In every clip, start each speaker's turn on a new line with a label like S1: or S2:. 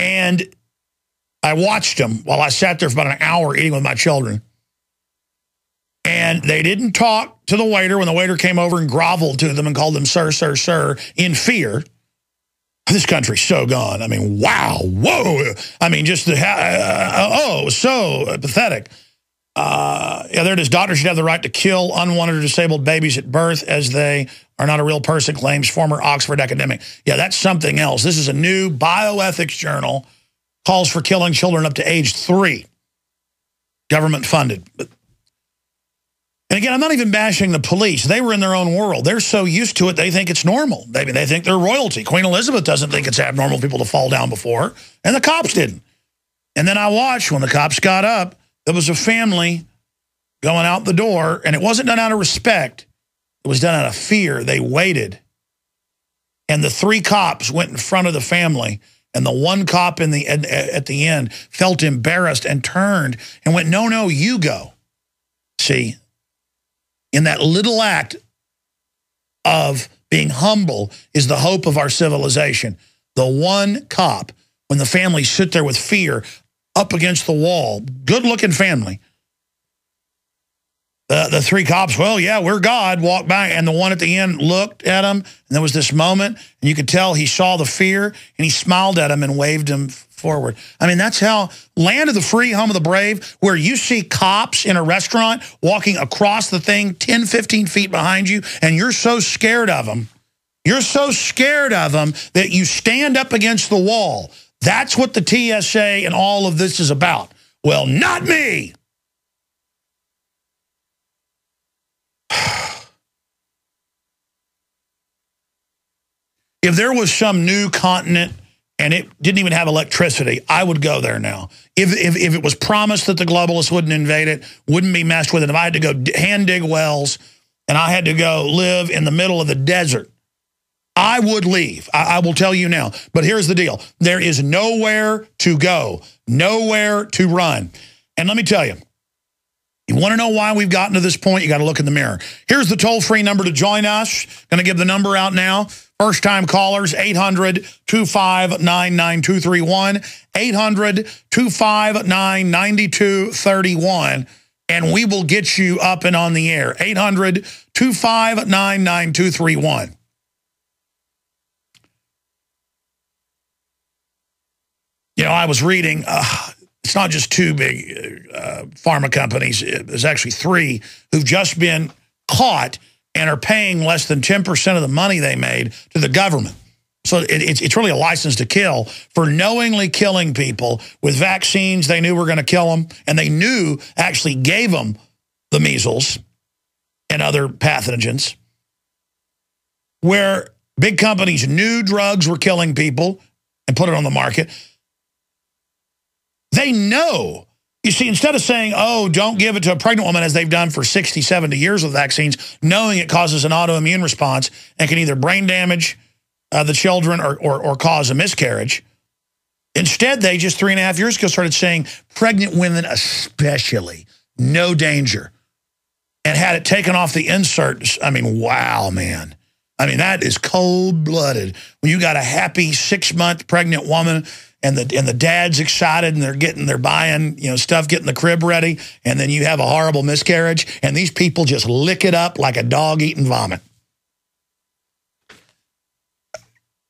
S1: And I watched them while I sat there for about an hour eating with my children. And they didn't talk to the waiter when the waiter came over and groveled to them and called them sir, sir, sir, in fear. This country's so gone. I mean, wow, whoa. I mean, just the, so pathetic. Yeah, there it is. Doctors should have the right to kill unwanted or disabled babies at birth as they are not a real person, claims former Oxford academic. Yeah, that's something else. This is a new bioethics journal. Calls for killing children up to age 3. Government funded. And again, I'm not even bashing the police. They were in their own world. They're so used to it, they think it's normal. Maybe they think they're royalty. Queen Elizabeth doesn't think it's abnormal for people to fall down before her, and the cops didn't. And then I watched when the cops got up, there was a family going out the door, and it wasn't done out of respect. It was done out of fear. They waited. And the 3 cops went in front of the family, and the 1 cop at the end felt embarrassed and turned and went, no, no, you go. See? In that little act of being humble is the hope of our civilization. The 1 cop, when the family sit there with fear up against the wall, good-looking family. The 3 cops, well, yeah, we're God, walked by, and the one at the end looked at him, and there was this moment, and you could tell he saw the fear, and he smiled at him and waved him forward. I mean, that's how land of the free, home of the brave, where you see cops in a restaurant walking across the thing 10, 15 feet behind you, and you're so scared of them. You're so scared of them that you stand up against the wall. That's what the TSA and all of this is about. Well, not me. If there was some new continent and it didn't even have electricity, I would go there now. If it was promised that the globalists wouldn't invade it, wouldn't be messed with it, if I had to go hand dig wells and I had to go live in the middle of the desert, I would leave. I will tell you now. But here's the deal. There is nowhere to go, nowhere to run. And let me tell you, you want to know why we've gotten to this point? You got to look in the mirror. Here's the toll-free number to join us. Going to give the number out now. First-time callers, 800-259-9231, 800-259-9231, and we will get you up and on the air. 800-259-9231. You know, I was reading, it's not just 2 big pharma companies. There's actually 3 who've just been caught and are paying less than 10% of the money they made to the government. So it's really a license to kill for knowingly killing people with vaccines they knew were going to kill them, and they knew actually gave them the measles and other pathogens, where big companies knew drugs were killing people and put it on the market. They know. You see, instead of saying, oh, don't give it to a pregnant woman, as they've done for 60, 70 years with vaccines, knowing it causes an autoimmune response and can either brain damage the children or cause a miscarriage. Instead, they just 3.5 years ago started saying pregnant women especially, no danger, and had it taken off the insert. I mean, wow, man. I mean, that is cold-blooded. When you got a happy 6-month pregnant woman and the dad's excited and they're buying, you know, stuff, getting the crib ready, and then you have a horrible miscarriage, and these people just lick it up like a dog eating vomit.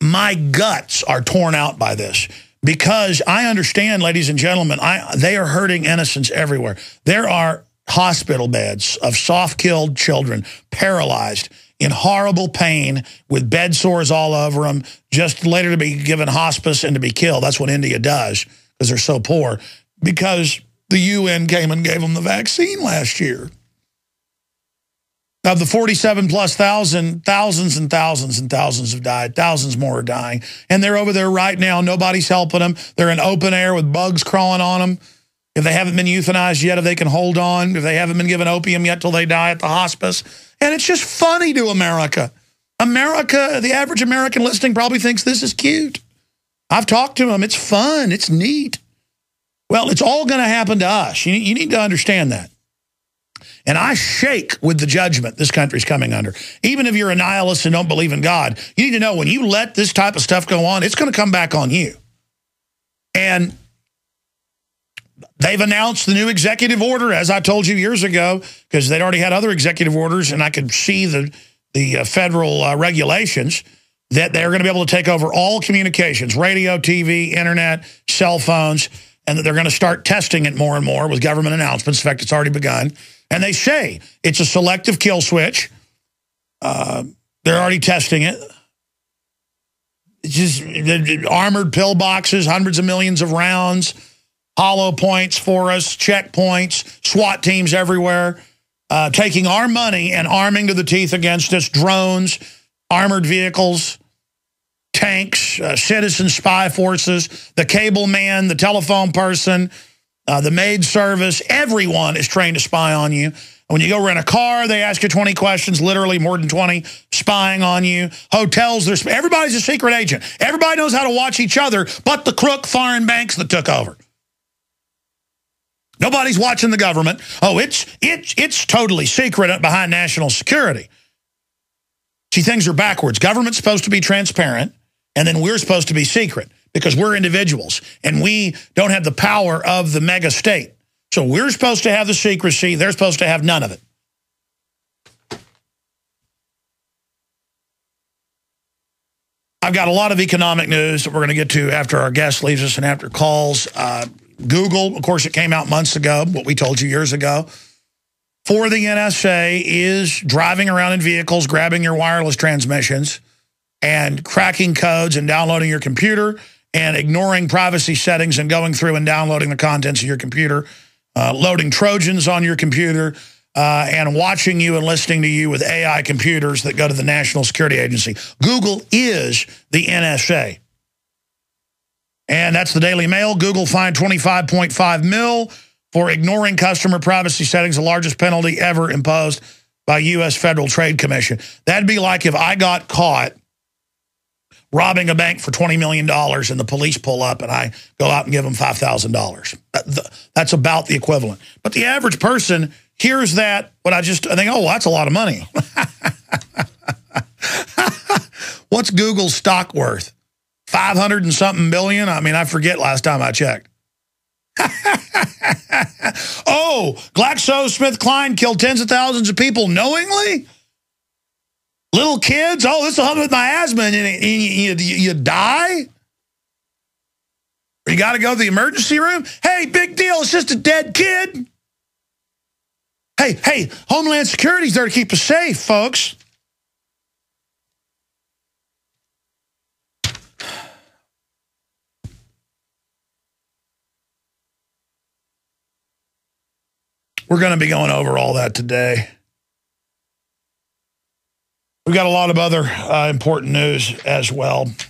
S1: My guts are torn out by this because I understand, ladies and gentlemen, they are hurting innocents everywhere. There are hospital beds of soft-killed children, paralyzed, in horrible pain, with bed sores all over them, just later to be given hospice and to be killed. That's what India does, because they're so poor, because the UN came and gave them the vaccine last year. Of the 47+ thousand, thousands and thousands and thousands have died. Thousands more are dying. And they're over there right now. Nobody's helping them. They're in open air with bugs crawling on them. If they haven't been euthanized yet, if they can hold on, if they haven't been given opium yet till they die at the hospice. And it's just funny to America. America, the average American listening probably thinks this is cute. I've talked to them. It's fun. It's neat. Well, it's all going to happen to us. You need to understand that. And I shake with the judgment this country's coming under. Even if you're a nihilist and don't believe in God, you need to know when you let this type of stuff go on, it's going to come back on you. And they've announced the new executive order, as I told you years ago, because they'd already had other executive orders, and I could see the federal regulations, that they're going to be able to take over all communications, radio, TV, internet, cell phones, and that they're going to start testing it more and more with government announcements. In fact, it's already begun. And they say it's a selective kill switch. They're already testing it. It's just armored pillboxes, hundreds of millions of rounds, hollow points for us, checkpoints, SWAT teams everywhere, taking our money and arming to the teeth against us, drones, armored vehicles, tanks, citizen spy forces, the cable man, the telephone person, the maid service. Everyone is trained to spy on you. When you go rent a car, they ask you 20 questions, literally more than 20, spying on you. Hotels, everybody's a secret agent. Everybody knows how to watch each other, but the crook foreign banks that took over. Nobody's watching the government. Oh, it's totally secret behind national security. See, things are backwards. Government's supposed to be transparent, and then we're supposed to be secret because we're individuals, and we don't have the power of the mega state. So we're supposed to have the secrecy. They're supposed to have none of it. I've got a lot of economic news that we're going to get to after our guest leaves us and after calls. Google, of course, it came out months ago, what we told you years ago, for the NSA is driving around in vehicles, grabbing your wireless transmissions and cracking codes and downloading your computer and ignoring privacy settings and going through and downloading the contents of your computer, loading Trojans on your computer, and watching you and listening to you with AI computers that go to the National Security Agency. Google is the NSA. And that's the Daily Mail. Google fined $25.5 million for ignoring customer privacy settings, the largest penalty ever imposed by U.S. Federal Trade Commission. That'd be like if I got caught robbing a bank for $20 million and the police pull up and I go out and give them $5,000. That's about the equivalent. But the average person hears that, I think, oh, well, that's a lot of money. What's Google's stock worth? 500 and something billion? I mean, I forget last time I checked. Oh, GlaxoSmithKline killed tens of thousands of people knowingly? Little kids? Oh, this will help with my asthma, and you die? Or you got to go to the emergency room? Hey, big deal, it's just a dead kid. Hey, Homeland Security's there to keep us safe, folks. We're going to be going over all that today. We've got a lot of other important news as well. We've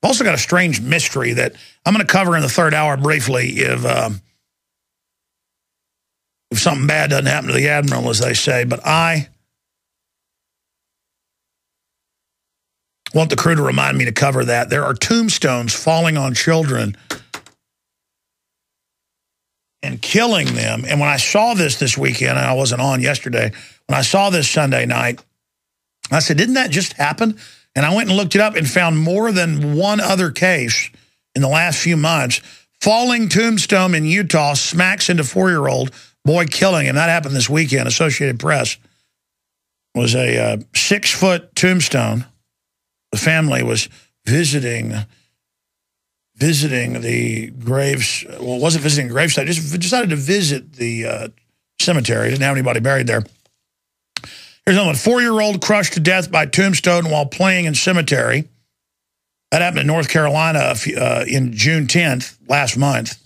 S1: also got a strange mystery that I'm going to cover in the third hour briefly if something bad doesn't happen to the Admiral, as they say. But I want the crew to remind me to cover that. There are tombstones falling on children and killing them. And when I saw this weekend, and I wasn't on yesterday, when I saw this Sunday night, I said, didn't that just happen? And I went and looked it up and found more than one other case in the last few months. Falling tombstone in Utah smacks into 4-year-old boy, killing him. That happened this weekend. Associated Press was a 6-foot tombstone. The family was visiting the graves. Well, it wasn't visiting a gravesite. Just decided to visit the cemetery. Didn't have anybody buried there. Here's another one. 4-year-old crushed to death by tombstone while playing in cemetery. That happened in North Carolina in June 10th, last month.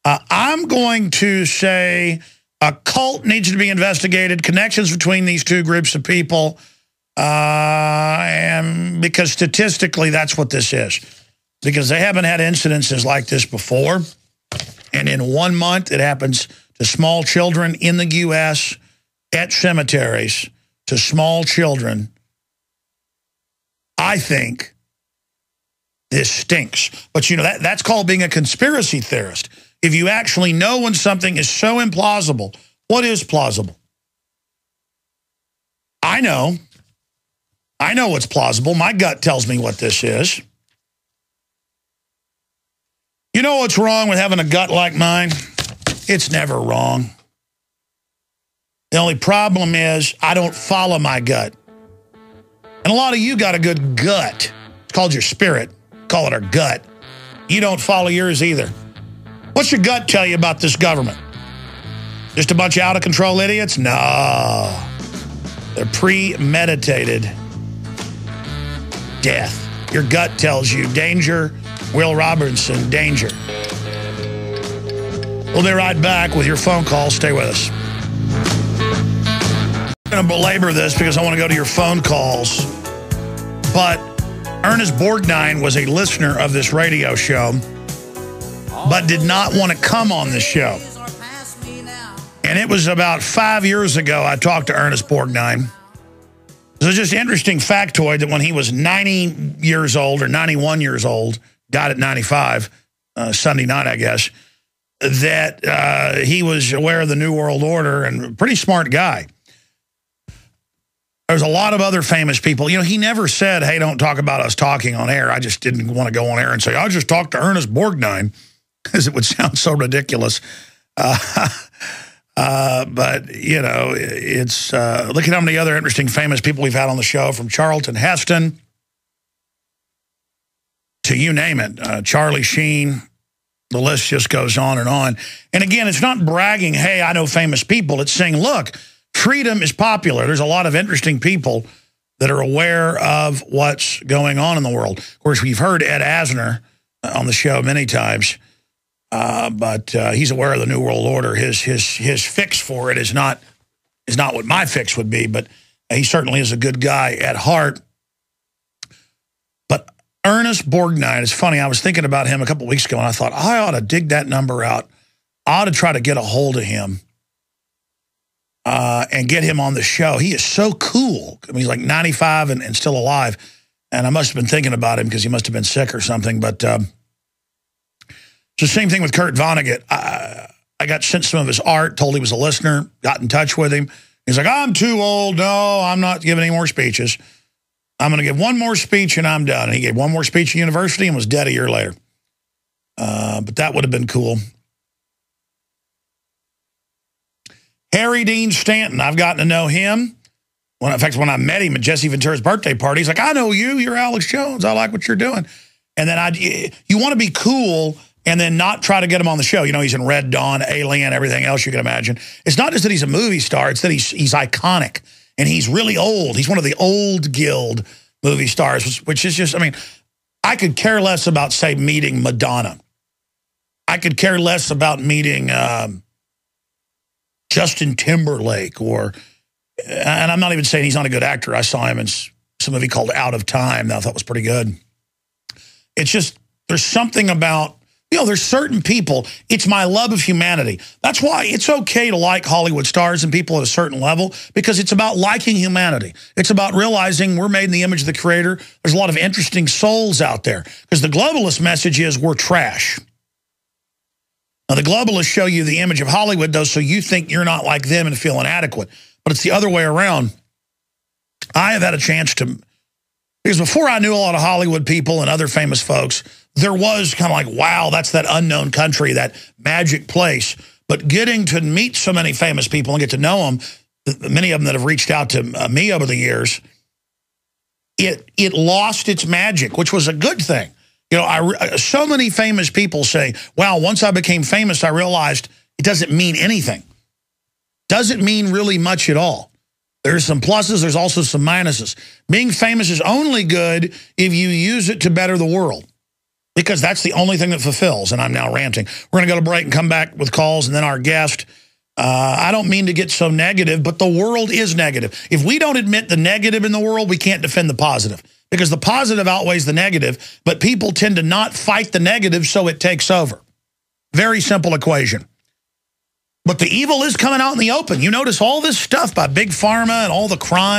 S1: I'm going to say a cult needs to be investigated, connections between these two groups of people, and because statistically that's what this is. Because they haven't had incidences like this before. And in 1 month, it happens to small children in the U.S., at cemeteries, to small children. I think this stinks. But, you know, that's called being a conspiracy theorist. If you actually know when something is so implausible, what is plausible? I know. I know what's plausible. My gut tells me what this is. You know what's wrong with having a gut like mine? It's never wrong. The only problem is I don't follow my gut. And a lot of you got a good gut. It's called your spirit. Call it our gut. You don't follow yours either. What's your gut tell you about this government? Just a bunch of out-of-control idiots? No. They're premeditated death. Your gut tells you danger. Will Robinson, danger. We'll be right back with your phone call. Stay with us. I'm going to belabor this because I want to go to your phone calls. But Ernest Borgnine was a listener of this radio show, but did not want to come on the show. And it was about 5 years ago I talked to Ernest Borgnine. It was just an interesting factoid that when he was 90 years old or 91 years old, died at 95, Sunday night, I guess, that he was aware of the New World Order and a pretty smart guy. There's a lot of other famous people. You know, he never said, hey, don't talk about us talking on air. I just didn't want to go on air and say, I just talked to Ernest Borgnine, because it would sound so ridiculous. But, you know, it's look at how many other interesting famous people we've had on the show, from Charlton Heston to you name it, Charlie Sheen. The list just goes on and on. And again, it's not bragging, hey, I know famous people. It's saying, look, freedom is popular. There's a lot of interesting people that are aware of what's going on in the world. Of course, we've heard Ed Asner on the show many times, but he's aware of the New World Order. His fix for it is not what my fix would be, but he certainly is a good guy at heart. But Ernest Borgnine, it's funny, I was thinking about him a couple weeks ago, and I thought, I ought to dig that number out. I ought to try to get a hold of him and get him on the show. He is so cool. I mean, he's like 95 and still alive. And I must have been thinking about him because he must have been sick or something. But it's the same thing with Kurt Vonnegut. I got sent some of his art, told he was a listener, got in touch with him. He's like, I'm too old. No, I'm not giving any more speeches. I'm going to give one more speech and I'm done. And he gave one more speech at university and was dead a year later. But that would have been cool. Harry Dean Stanton, I've gotten to know him. In fact, when I met him at Jesse Ventura's birthday party, he's like, I know you. You're Alex Jones. I like what you're doing. And then you want to be cool and then not try to get him on the show. You know, he's in Red Dawn, Alien, everything else you can imagine. It's not just that he's a movie star. It's that he's iconic. And he's really old. He's one of the old guild movie stars, which is just, I mean, I could care less about, say, meeting Madonna. I could care less about meeting Justin Timberlake and I'm not even saying he's not a good actor. I saw him in some movie called Out of Time that I thought was pretty good. It's just, there's something about, you know, there's certain people, it's my love of humanity. That's why it's okay to like Hollywood stars and people at a certain level, because it's about liking humanity. It's about realizing we're made in the image of the Creator. There's a lot of interesting souls out there, because the globalist message is we're trash. Now, the globalists show you the image of Hollywood, though, so you think you're not like them and feel inadequate. But it's the other way around. I have had a chance to, because before I knew a lot of Hollywood people and other famous folks, there was kind of like, wow, that's that unknown country, that magic place. But getting to meet so many famous people and get to know them, many of them that have reached out to me over the years, it lost its magic, which was a good thing. You know, so many famous people say, wow, once I became famous, I realized it doesn't mean anything. Doesn't mean really much at all. There's some pluses, there's also some minuses. Being famous is only good if you use it to better the world, because that's the only thing that fulfills. And I'm now ranting. We're going to go to break and come back with calls, and then our guest. I don't mean to get so negative, but the world is negative. If we don't admit the negative in the world, we can't defend the positive, because the positive outweighs the negative, but people tend to not fight the negative, so it takes over. Very simple equation. But the evil is coming out in the open. You notice all this stuff by Big Pharma and all the crime.